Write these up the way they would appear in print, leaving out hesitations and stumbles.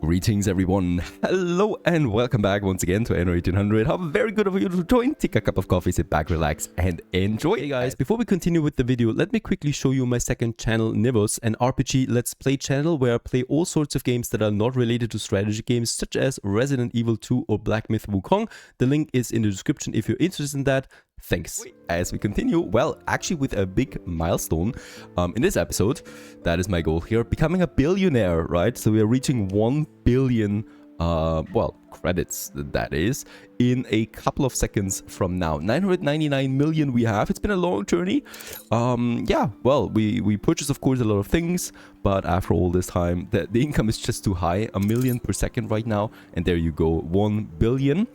Greetings everyone, hello and welcome back once again to Anno 1800. How very good of you to join, take a cup of coffee, sit back, relax and enjoy. Hey guys, before we continue with the video, let me quickly show you my second channel, Nivos, an RPG Let's Play channel where I play all sorts of games that are not related to strategy games such as Resident Evil 2 or Black Myth Wukong. The link is in the description if you're interested in that. Thanks. As we continue, well, actually with a big milestone in this episode, that is my goal here, becoming a billionaire, right? So we are reaching 1 billion, well, credits, that is, in a couple of seconds from now. 999 million we have. It's been a long journey. Yeah, well, we purchased, of course, a lot of things, but after all this time, the income is just too high. 1 million per second right now, and there you go, 1 billion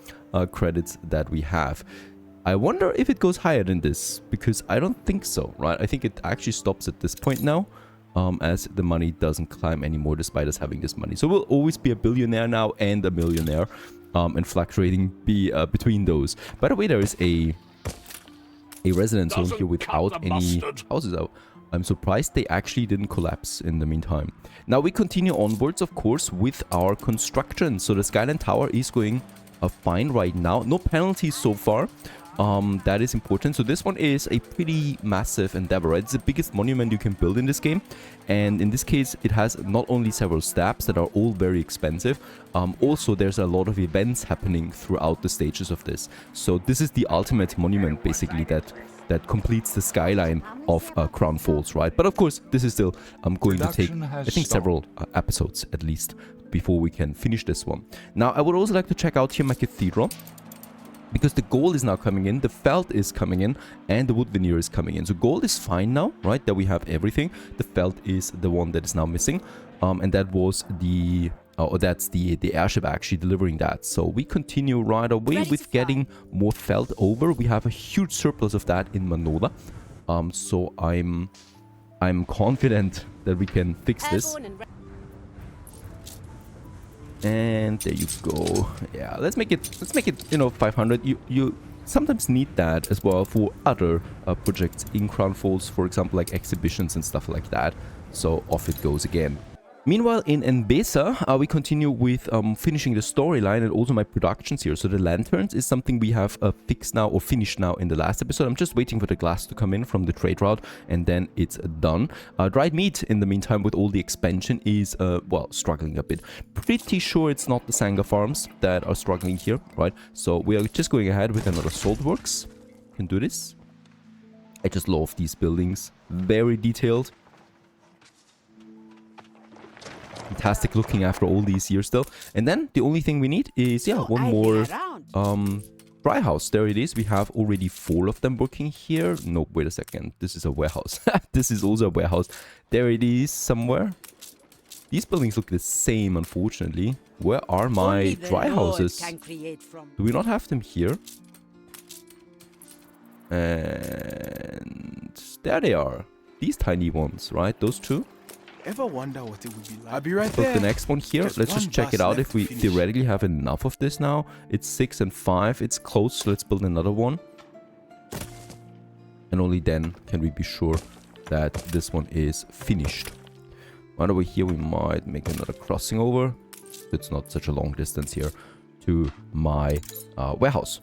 credits that we have. I wonder if it goes higher than this, because I don't think so, right? I think it actually stops at this point now, as the money doesn't climb anymore despite us having this money. So we'll always be a billionaire now and a millionaire, and fluctuating between those. By the way, there is a residence zone here without any houses out. I'm surprised they actually didn't collapse in the meantime. Now we continue onwards, of course, with our construction. So the Skyline Tower is going fine right now. No penalties so far. That is important. So this one is a pretty massive endeavor, right? It's the biggest monument you can build in this game, and in this case it has not only several steps that are all very expensive, also there's a lot of events happening throughout the stages of this. So this is the ultimate monument basically that completes the skyline of Crown Falls, right? But of course this is still going to take, I think, several episodes at least before we can finish this one. Now I would also like to check out here my cathedral, because the gold is now coming in, the felt is coming in, and the wood veneer is coming in. So gold is fine now, right? That we have everything. The felt is the one that is now missing, and that was the that's the airship actually delivering that. So we continue right away with getting more felt over. We have a huge surplus of that in Manola, so I'm confident that we can fix this. And there you go. Yeah, let's make it, you know, 500. You sometimes need that as well for other projects in Crown Falls, for example, like exhibitions and stuff like that. So off it goes again. Meanwhile, in Mbesa, we continue with finishing the storyline and also my productions here. So the lanterns is something we have fixed now or finished now in the last episode. I'm just waiting for the glass to come in from the trade route, and then it's done. Dried meat, in the meantime, with all the expansion is, well, struggling a bit. Pretty sure it's not the Sanga farms that are struggling here, right? So we are just going ahead with another salt works. Can do this. I just love these buildings. Very detailed. Fantastic looking after all these years still. And then the only thing we need is, yeah, one more dry house. There it is. We have already 4 of them working here. No, wait a second. This is a warehouse. This is also a warehouse. There it is somewhere. These buildings look the same, unfortunately. Where are my dry houses? Do we not have them here? And there they are. These tiny ones, right? Those two. Ever wonder what it would be like? I'll be right Put there. the next one here. Let's just check it out if we theoretically have enough of this now. It's 6 and 5. It's close. So let's build another one. And only then can we be sure that this one is finished. Right over here, we might make another crossing over. It's not such a long distance here to my warehouse.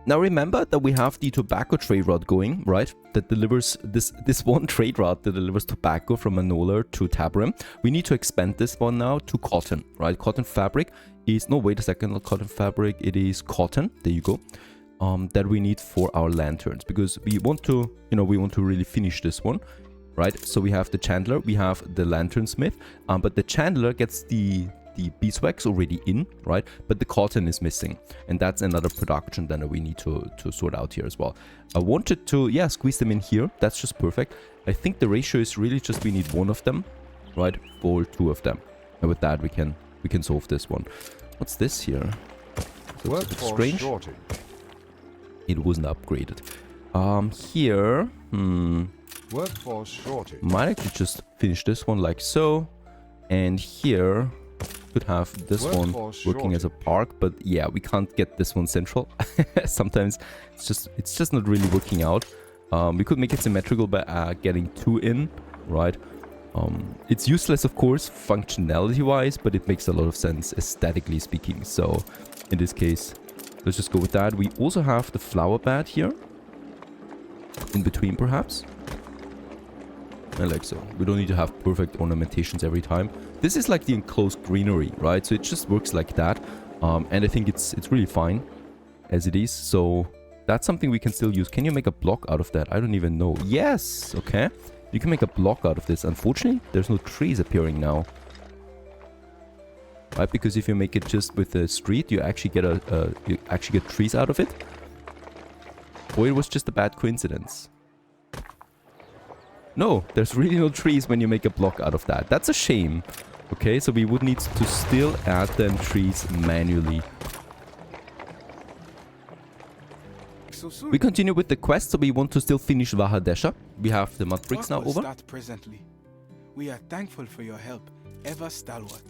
Now remember that we have the tobacco trade route going, right? That delivers this one trade route that delivers tobacco from Manola to Taborime. We need to expand this one now to cotton, right? Cotton fabric is, no, wait a second, not cotton fabric, it is cotton. There you go. That we need for our lanterns, because we want to, you know, we want to really finish this one, right? So we have the chandler, we have the lantern smith, but the chandler gets the beeswax already in, right? But the cotton is missing, and that's another production that we need to sort out here as well. I wanted to, yeah, squeeze them in here. That's just perfect. I think the ratio is really just we need 1 of them, right, for 2 of them, and with that we can solve this one. What's this here? So it's a bit strange. It wasn't upgraded. Here, Workforce shortage. might actually just finish this one like so, and here could have this one working as a park, but yeah, we can't get this one central. Sometimes it's just not really working out. We could make it symmetrical by getting 2 in, right? It's useless, of course, functionality-wise, but it makes a lot of sense aesthetically speaking. So, in this case, let's just go with that. We also have the flower bed here. In between, perhaps. I like so. We don't need to have perfect ornamentations every time. This is like the enclosed greenery, right? So it just works like that. And I think it's really fine as it is. So that's something we can still use. Can you make a block out of that? I don't even know. Yes! Okay. You can make a block out of this. Unfortunately, there's no trees appearing now. Right? Because if you make it just with a street, you actually get trees out of it. Or it was just a bad coincidence. No, there's really no trees when you make a block out of that. That's a shame. Okay, so we would need to still add them trees manually. We continue with the quest, so we want to still finish Waha Desher. We have the mud bricks now over. Start presently. We are thankful for your help, ever stalwart.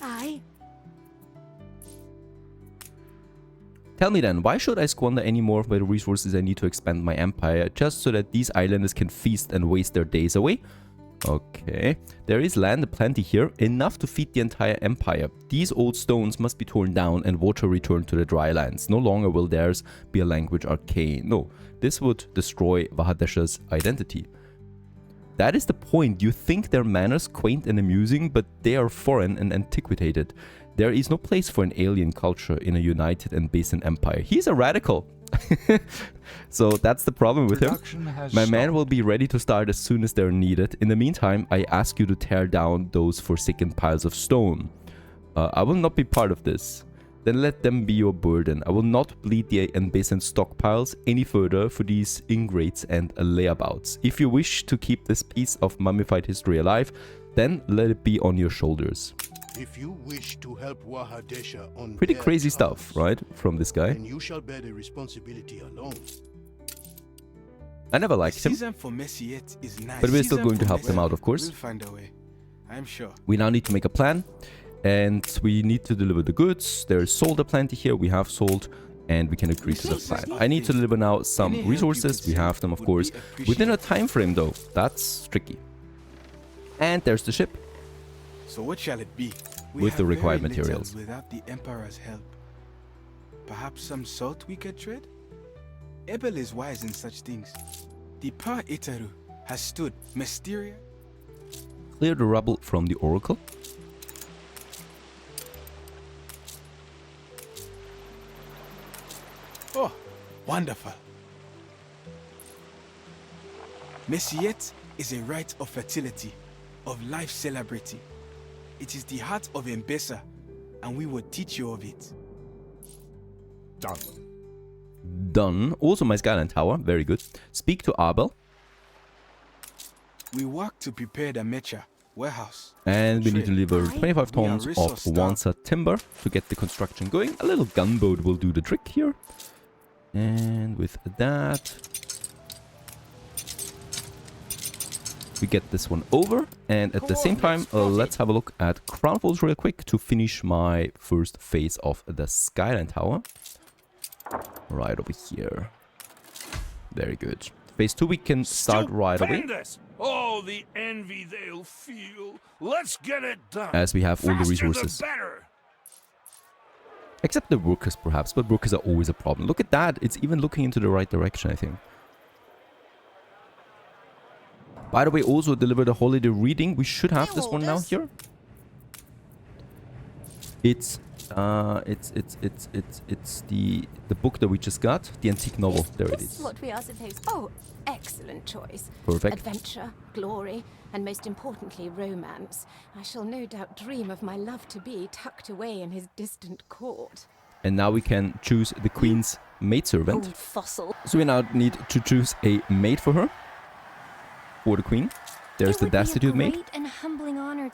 Aye. Tell me then, why should I squander any more of my resources I need to expand my empire, just so that these islanders can feast and waste their days away? Okay, there is land aplenty here, enough to feed the entire empire. These old stones must be torn down and water returned to the dry lands. No longer will theirs be a language arcane. No, this would destroy Waha Desher's identity. That is the point. You think their manners quaint and amusing, but they are foreign and antiquated. There is no place for an alien culture in a united and based empire. He's a radical. So that's the problem with him. My men will be ready to start as soon as they're needed. In the meantime, I ask you to tear down those forsaken piles of stone. I will not be part of this. Then let them be your burden. I will not bleed the embezzled stockpiles any further for these ingrates and layabouts. If you wish to keep this piece of mummified history alive, then let it be on your shoulders. If you wish to help Waha Desher on Pretty their crazy terms, stuff, right? From this guy. then you shall bear the responsibility alone. I never liked him, Season for Messiet is nice. but we're still Season going to for help them Messiet. out, of course. We'll find a way. I'm sure. We now need to make a plan, and we need to deliver the goods. There's sold aplenty here. We have sold, and we can agree to the plan. I need to deliver now some resources. We have them, of course, within a time frame, though. That's tricky. And there's the ship. So what shall it be? We With the have required very little materials. Without the Emperor's help. Perhaps some salt we could trade? Ebel is wise in such things. The Pa Itaru has stood mysterious. Clear the rubble from the oracle. Oh, wonderful. Messiet is a rite of fertility, of life celebrating. It is the heart of Mbesa, and we will teach you of it. Done. Done. Also my Skyline Tower. Very good. Speak to Abel. We work to prepare the Mecha warehouse. And we need to deliver Aye. 25 We are tons of resource Wansa timber to get the construction going. A little gunboat will do the trick here. And with that, we get this one over. And at the same time, let's have a look at Crown Falls real quick to finish my first phase of the Skyline Tower. Right over here. Very good. Phase 2 we can start right away, Stupendous! Oh, the envy they'll feel. Let's get it done. as we have all the Faster resources. The better. Except the workers, perhaps, but workers are always a problem. Look at that. It's even looking into the right direction, I think. By the way, also deliver the holiday reading. We should have this one now here. It's the book that we just got, the antique novel. There it This is. what we are supposed. Oh, excellent choice. Perfect. Adventure, glory, and most importantly, romance. I shall no doubt dream of my love-to-be tucked away in his distant court. And now we can choose the queen's maidservant. Old fossil. So we now need to choose a maid for her, for the queen. There's the destitute maid.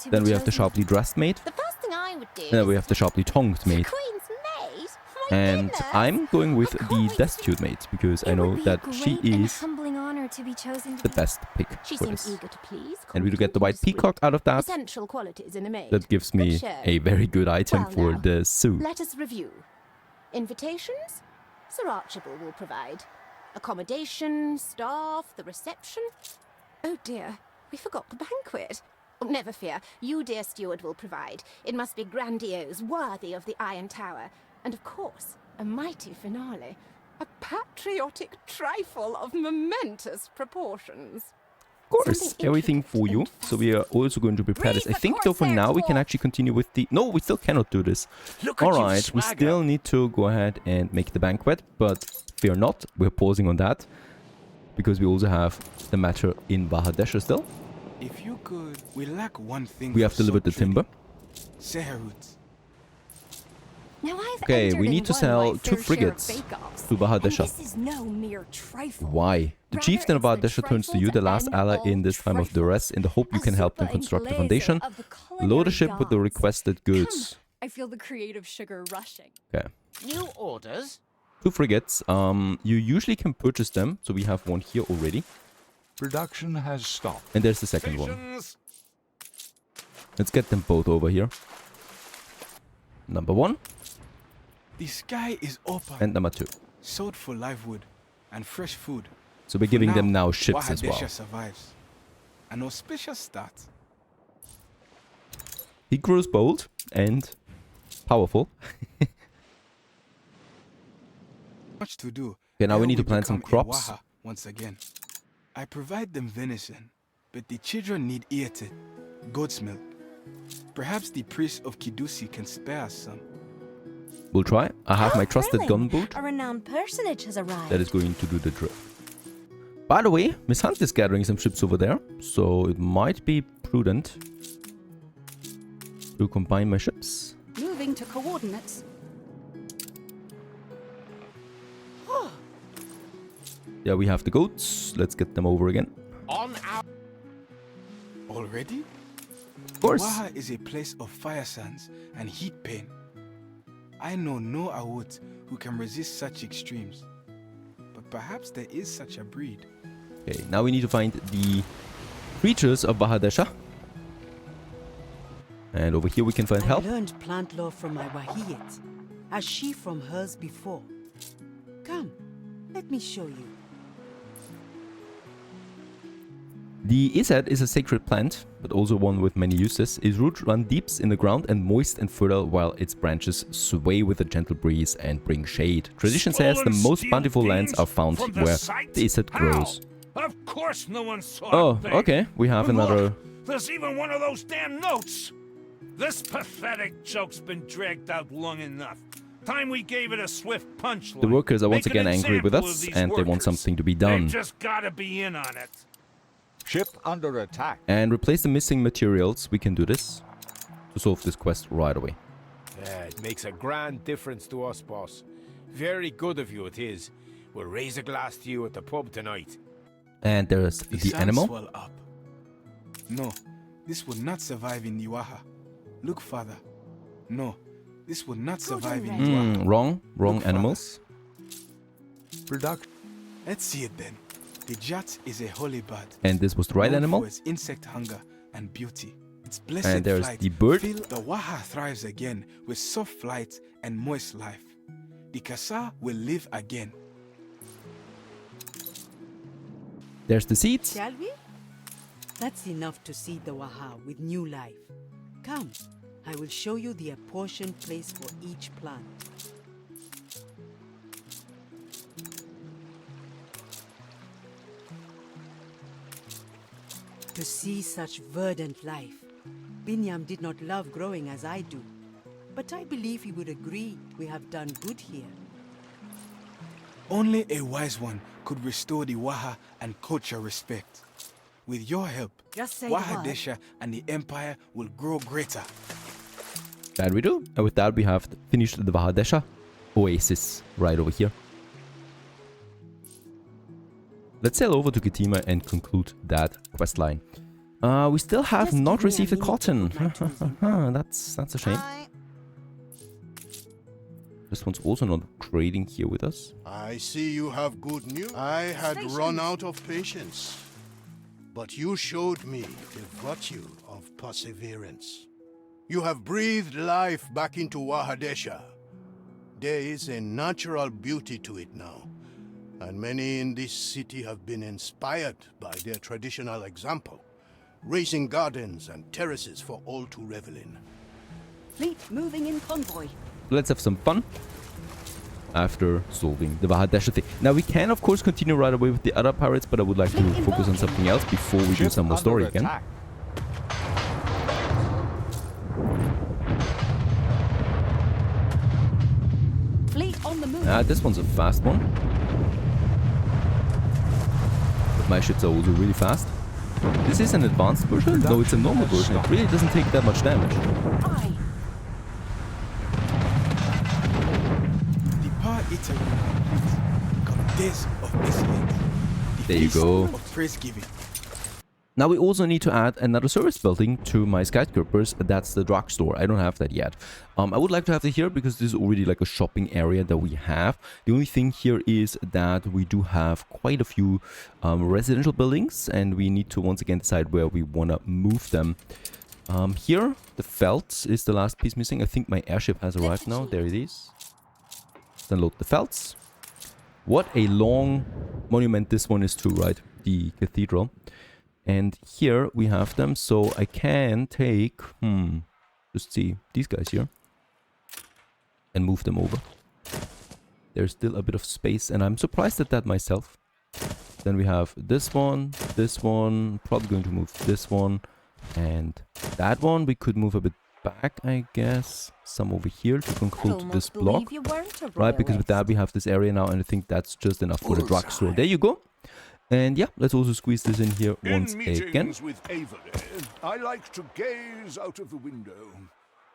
Then we have the sharply dressed maid. The first thing I would do. And then we have the sharply tongued maid. Queen's maid. My And goodness. I'm going with I can't the wait to destitute maid because I know that she is the best pick She for seems this. eager to please. And we do get the white confident, peacock out of that. Essential qualities in a maid. That gives Good me show. a very good item Well for now, the suit. Let us review. Invitations? Sir Archibald will provide. Accommodation, staff, the reception. Oh dear, we forgot the banquet. Oh, never fear, you, dear steward, will provide. It must be grandiose, worthy of the Iron Tower. And of course, a mighty finale. A patriotic trifle of momentous proportions. Of course, everything for you. So we are also going to prepare this. I think though for now we can actually continue with the... No, we still cannot do this. Alright, we still need to go ahead and make the banquet, but fear not, we're pausing on that. Because we also have the matter in Waha Desher still. If you could, we lack one thing. We have delivered the timber. Seherut. Okay, we need to sell 2 frigates to Waha Desher. This is no mere trifle. Why? The chieftain of Waha Desher turns to you, the last ally in this time of duress, in the hope you can help them construct the foundation. Load the ship with the requested goods. I feel the creative sugar rushing. Okay. New orders? 2 frigates. You usually can purchase them, so we have one here already. Production has stopped. And there's the second one. Let's get them both over here. Number 1 The sky is open. and number 2. Sold for live wood and fresh food. So we're giving them now Waha ships as well. Desher survives. An auspicious start. He grows bold and powerful. Much to do. Okay, now we Ere need to plant some become a crops. Waha once again. I provide them venison, but the children need eaten, goat's milk. Perhaps the priest of Kidusi can spare us some. We'll try. I have my trusted gunboat A renowned personage has arrived. that is going to do the trick. By the way, Miss Hunt is gathering some ships over there, so it might be prudent to combine my ships. Moving to coordinates. Yeah, we have the goats. Let's get them over again. On our... Already? Of course. Waha is a place of fire sands and heat pain. I know no Awut who can resist such extremes. But perhaps there is such a breed. Okay, now we need to find the creatures of Waha Desher. And over here we can find help. I learned plant law from my Wahiyat, as she from hers before. Come, let me show you. The Isad is a sacred plant, but also one with many uses. Its roots run deep in the ground and moist and fertile, while its branches sway with a gentle breeze and bring shade. Tradition says the most bountiful lands are found where the Isad grows. Of course no one saw Oh, a thing. okay. We have another... Look, there's even one of those damn notes. This pathetic joke's been dragged out long enough. Time we gave it a swift punchline. The workers are once Make an again angry with example of us, these and they want workers. something to be done. They've just gotta be in on it. Ship under attack. And replace the missing materials. We can do this to solve this quest right away. Yeah, it makes a grand difference to us, boss. Very good of you it is. We'll raise a glass to you at the pub tonight. And there's The the sands animal. swell up. No, this would not survive in the Waha. Look farther. No, this would not survive in the Waha. Wrong Look animals. Production. Let's see it then. The Jat is a holy bird. And this was the right known animal. for its insect hunger and beauty. Its blessed And there's flight the bird. The Waha thrives again with soft flight and moist life. The Kasa will live again. There's the seeds. Shall we? That's enough to seed the Waha with new life. Come, I will show you the apportioned place for each plant. To see such verdant life, Binyam did not love growing as I do. But I believe he would agree we have done good here. Only a wise one could restore the Waha and culture respect. With your help, Just say Waha the word. Desher and the Empire will grow greater. That we do. And with that we have finished the Waha Desher oasis right over here. Let's sail over to Kitima and conclude that quest line. We still have Just not give me a received a minute to cotton. put my tools in. That's a shame. This one's also not trading here with us. I see you have good news. I had run out of patience. But you showed me the virtue of perseverance. You have breathed life back into Waha Desher. There is a natural beauty to it now. and many in this city have been inspired by their traditional example, raising gardens and terraces for all to revel in. Fleet moving in convoy. Let's have some fun after solving the Waha Desher thing. Now we can of course continue right away with the other pirates, but I would like to focus on something else before we do some more story again. Fleet on the move. This one's a fast one. But my ships are also really fast. This is an advanced version? No, it's a normal version. It really doesn't take that much damage. Aye. There you go. Of praise giving. Now we also need to add another service building to my skyscrapers. That's the drugstore. I don't have that yet. I would like to have it here because this is already like a shopping area that we have. The only thing here is that we do have quite a few residential buildings, and we need to once again decide where we want to move them. Here, the Felts is the last piece missing. I think my airship has arrived now. There it is. Then load the Felts. What a long monument this one is too, right? The cathedral. And here we have them, so I can take, just see, these guys here. And move them over. There's still a bit of space, and I'm surprised at that myself. Then we have this one, probably going to move this one, and that one. We could move a bit back, I guess. Some over here to conclude this block. Right, because with that we have this area now, and I think that's just enough for the drugstore. There you go. And yeah, let's also squeeze this in here once again. With Avery, I like to gaze out of the window.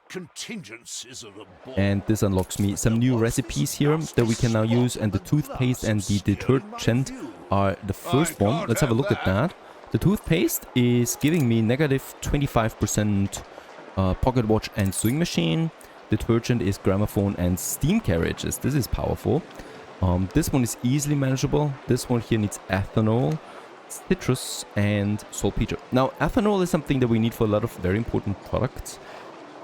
Contingencies are a bore. And this unlocks me some new recipes here that we can now use, and the toothpaste and the detergent are the first one. Let's have a look at that. The toothpaste is giving me negative 25% pocket watch and sewing machine. Detergent is gramophone and steam carriages. This is powerful. This one is easily manageable. This one here needs ethanol, citrus, and saltpeter. Now, ethanol is something that we need for a lot of very important products.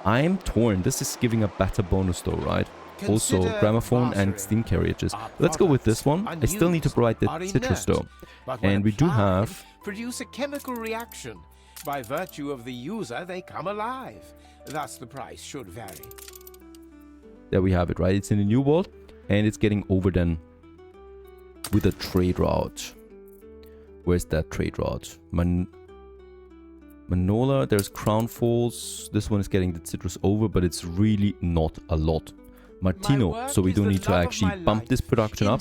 I'm torn. This is giving a better bonus though, right? Also, gramophone and steam carriages. Let's go with this one. I still need to provide the citrus though. And we do have... produce a chemical reaction. By virtue of the user, they come alive. Thus, the price should vary. There we have it, right? It's in the New World. And it's getting over then with a trade route. Where's that trade route? Manola, there's Crown Falls. This one is getting the citrus over, but it's really not a lot. Martino, so we don't need to actually bump this production up.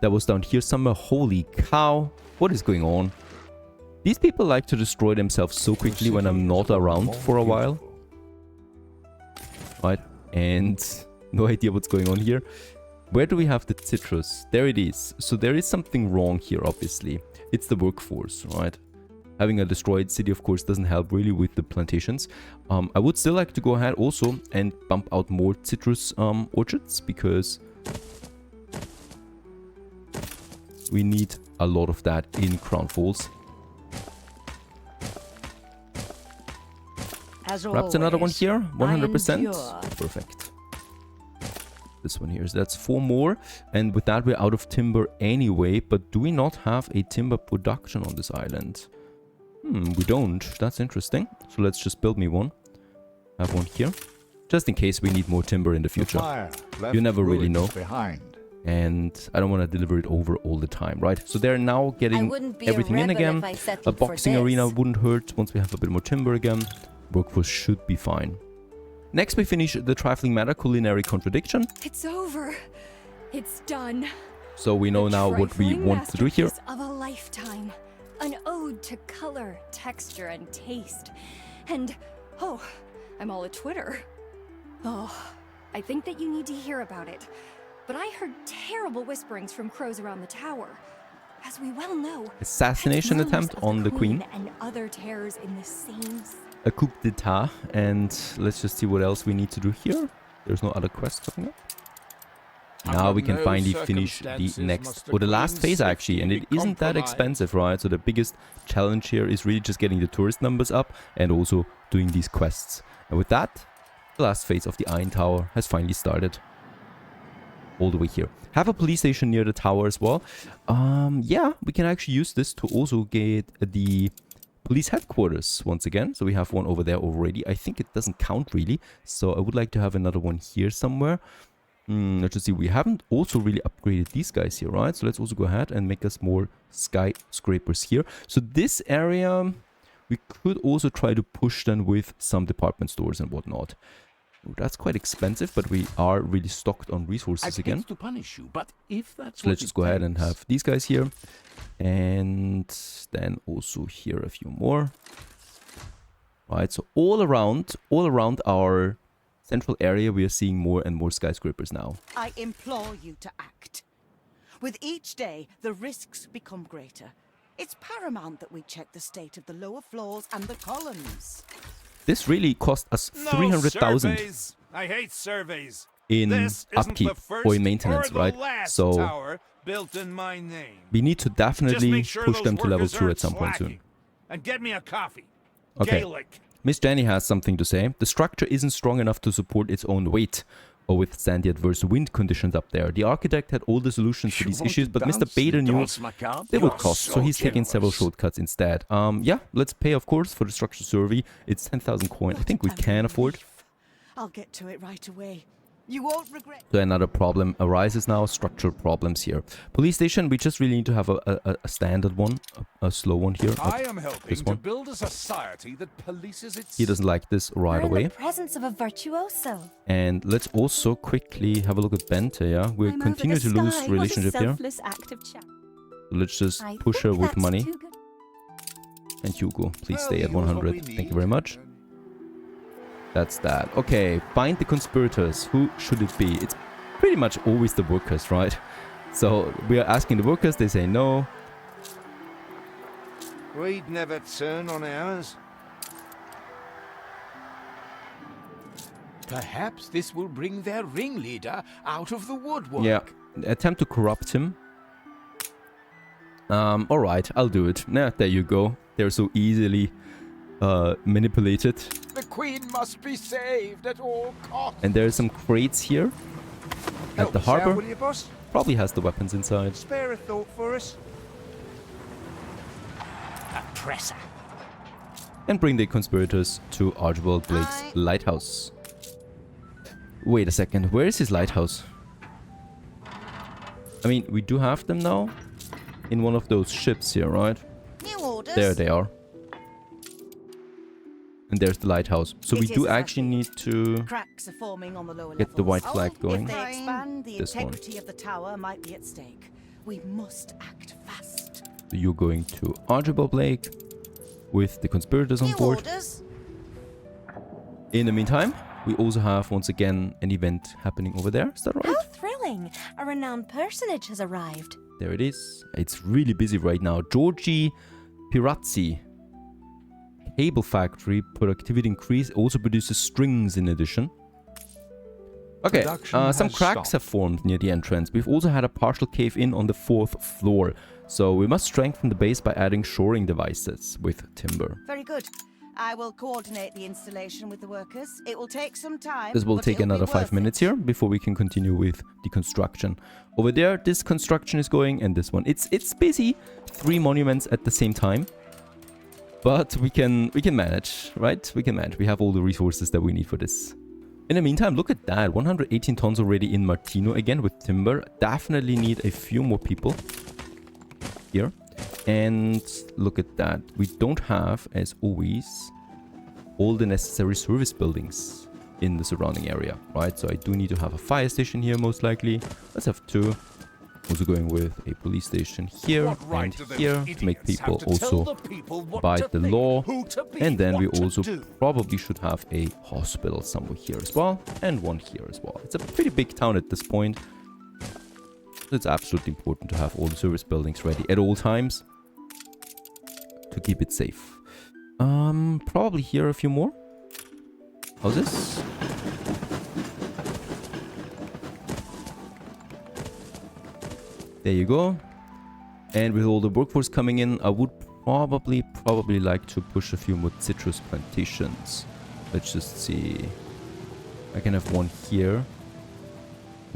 That was down here somewhere. Holy cow. What is going on? These people like to destroy themselves so quickly when I'm not around for a while. Right? And no idea what's going on here. Where do we have the citrus? There it is. So there is something wrong here, obviously. It's the workforce, right? Having a destroyed city, of course, doesn't help really with the plantations. I would still like to go ahead also and bump out more citrus orchards, because we need a lot of that in Crown Falls. Perhaps another one here, 100%. Perfect. This one here, so that's 4 more, and with that we're out of timber anyway. But do we not have a timber production on this island? We don't. That's interesting. So let's just build me one. Have one here, just in case we need more timber in the future. You never really know. And I don't want to deliver it over all the time, right? So they're now getting everything in again. A boxing arena wouldn't hurt once we have a bit more timber again. Workforce should be fine. Next we finish the trifling matter, culinary contradiction. It's over. It's done. So we know now what we want to do here. Of a lifetime. An ode to color, texture, and taste. And, oh, I'm all a Twitter. Oh, I think that you need to hear about it. But I heard terrible whisperings from crows around the tower. As we well know, assassination attempt on the queen. And other terrors in the same... A coup d'etat, and let's just see what else we need to do here. There's no other quests coming up. Now we can finally finish the next, or the last phase actually, and it isn't that expensive, right? So the biggest challenge here is really just getting the tourist numbers up and also doing these quests. And with that, the last phase of the Iron Tower has finally started. all the way here. Have a police station near the tower as well. Yeah, we can actually use this to also get the police headquarters once again. So we have one over there already. I think it doesn't count really. So I would like to have another one here somewhere. Let's just see. We haven't also really upgraded these guys here, right? So let's also go ahead and make us more skyscrapers here. So this area, we could also try to push them with some department stores and whatnot. That's quite expensive, but we are really stocked on resources again. To punish you, but if that's So let's just go ahead and have these guys here. And then also here a few more. Right, so all around our central area, we are seeing more and more skyscrapers now. I implore you to act. With each day, the risks become greater. It's paramount that we check the state of the lower floors and the columns. This really cost us 300,000 I hate surveys. in upkeep or in maintenance, right? So Tower built in my name. we need to definitely push them to level 2 at some point soon. And get me a coffee. Okay. Gaelic. Miss Jenny has something to say. The structure isn't strong enough to support its own weight or withstand the adverse wind conditions up there. The architect had all the solutions to these issues, but Mr. Bader knew they would cost, so he's taking several shortcuts instead. Yeah, let's pay, of course, for the structure survey. It's 10,000 coin. I think we can afford. I'll get to it right away. You won't regret. So another problem arises now, structural problems here. Police station, we just really need to have a standard one, a slow one here. I am helping to build a society that polices its... He doesn't like this right away. In the presence of a virtuoso. And let's also quickly have a look at Bente, yeah? We continue to lose relationship here. So let's just push her with money. And Hugo, please stay at 100. Thank you very much. That's that. Okay, find the conspirators. Who should it be? It's pretty much always the workers, right? So we are asking the workers, they say no. We'd never turn on ours. Perhaps this will bring their ringleader out of the woodwork. Yeah, attempt to corrupt him. Alright, I'll do it. Yeah, there you go. They're so easily manipulated. The queen must be saved at all costs. And there are some crates here at the harbor. Will you, boss? Probably has the weapons inside. Spare a thought for us. Oppressor. And bring the conspirators to Archibald Blake's lighthouse. Wait a second, where is his lighthouse? I mean, we do have them now in one of those ships here, right? New orders. There they are. And there's the lighthouse. So we do actually need to Cracks are forming on the lower get the levels. white flag going. If they expand, the This one. integrity of the tower might be at stake. We must act fast. So you're going to Archibald Blake with the conspirators on board. Orders. In the meantime, we also have once again an event happening over there. Is that right? How thrilling! A renowned personage has arrived. There it is. It's really busy right now. Giorgi Pirazzi. Cable factory, productivity increase, also produces strings in addition. Okay, some cracks have formed near the entrance. We've also had a partial cave-in on the 4th floor. So we must strengthen the base by adding shoring devices with timber. Very good. I will coordinate the installation with the workers. It will take some time. This will but take it'll be another 5 worth minutes here before we can continue with the construction. Over there, this construction is going, and this one. It's busy. 3 monuments at the same time. But we can manage, right? We can manage. We have all the resources that we need for this. In the meantime, look at that. 118 tons already in Martino again with timber. Definitely need a few more people here. And look at that. We don't have, as always, all the necessary service buildings in the surrounding area, right? So I do need to have a fire station here, most likely. Let's have 2. Also going with a police station here and here to make people also abide the law. And then we also probably should have a hospital somewhere here as well. And one here as well. It's a pretty big town at this point. So it's absolutely important to have all the service buildings ready at all times to keep it safe. Probably here a few more houses. There you go. And with all the workforce coming in, I would probably like to push a few more citrus plantations. Let's just see. I can have one here.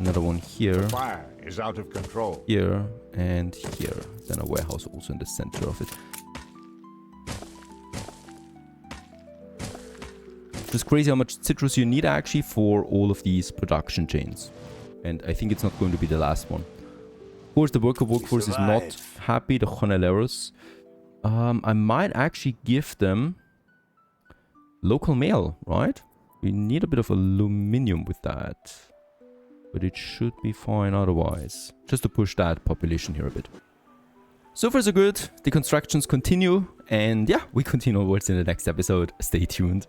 Another one here. Fire is out of control. Here and here. Then a warehouse also in the center of it. It's crazy how much citrus you need actually for all of these production chains. And I think it's not going to be the last one. Of course, the worker workforce is not happy, the Joneleros. I might actually give them local mail, right? We need a bit of aluminium with that. But it should be fine otherwise. Just to push that population here a bit. So far so good. The constructions continue. And yeah, we continue onwards in the next episode. Stay tuned.